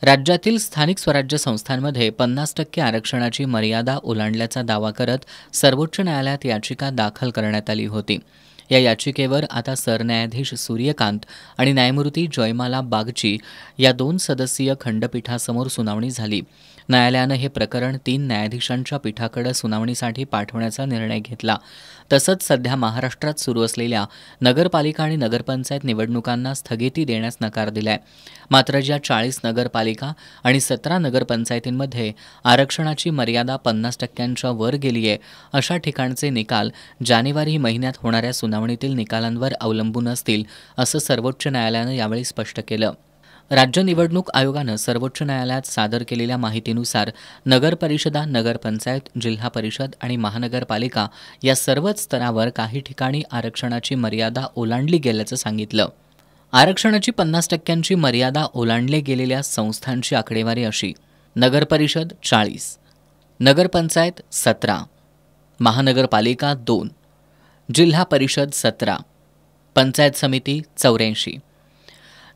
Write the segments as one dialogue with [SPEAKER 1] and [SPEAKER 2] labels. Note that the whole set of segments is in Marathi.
[SPEAKER 1] राज्यातील स्थानिक स्वराज्य संस्थांमध्ये 50% आरक्षणाची मर्यादा ओलांडल्याचा दावा करत सर्वोच्च न्यायालयात याचिका दाखल करण्यात आली होती. या याचिकेवर आता सरन्यायाधीश सूर्यकांत आणि न्यायमूर्ती जयमाला बागची या 2 सदस्यीय खंडपीठासमोर सुनावणी झाली. न्यायालयानं हे प्रकरण 3 न्यायाधीशांच्या पीठाकडे सुनावणीसाठी पाठवण्याचा निर्णय घेतला. तसंच सध्या महाराष्ट्रात सुरू असलेल्या नगरपालिका आणि नगरपंचायत निवडणुकांना स्थगिती देण्यास नकार दिलाय. मात्र ज्या 40 नगरपालिका आणि 17 नगरपंचायतींमध्ये आरक्षणाची मर्यादा 50% वर गेली आहे, अशा ठिकाणचे निकाल जानेवारी महिन्यात होणाऱ्या सुनावणीतील निकालांवर अवलंबून असतील, असं सर्वोच्च न्यायालयानं यावेळी स्पष्ट केलं. राज्य निवडणूक आयोगानं सर्वोच्च न्यायालयात सादर केलेल्या माहितीनुसार नगरपरिषदा, नगरपंचायत, जिल्हा परिषद आणि महानगरपालिका या सर्वच स्तरावर काही ठिकाणी आरक्षणाची मर्यादा ओलांडली गेल्याचं सांगितलं. आरक्षणाची 50% मर्यादा ओलांडले गेलेल्या संस्थांची आकडेवारी अशी: नगरपरिषद 40, नगरपंचायत 17, महानगरपालिका 2, जिल्हा परिषद 17, पंचायत समिती 84.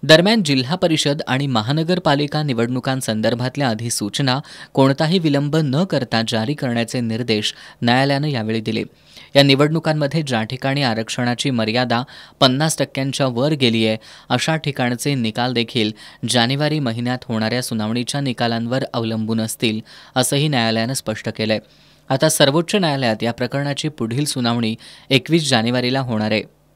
[SPEAKER 1] दरम्यान जिल्हा परिषद आणि महानगरपालिका निवडणुकांसंदर्भातल्या अधिसूचना कोणताही विलंब न करता जारी करण्याचे निर्देश न्यायालयानं यावेळी दिले. या निवडणुकांमध्ये ज्या ठिकाणी आरक्षणाची मर्यादा 50% वर गेली आहे, अशा ठिकाणचे निकाल देखील जानेवारी महिन्यात होणाऱ्या सुनावणीच्या निकालांवर अवलंबून असतील, असंही न्यायालयानं स्पष्ट केलंय. आता सर्वोच्च न्यायालयात या प्रकरणाची पुढील सुनावणी 21 जानेवारीला होणार आहे.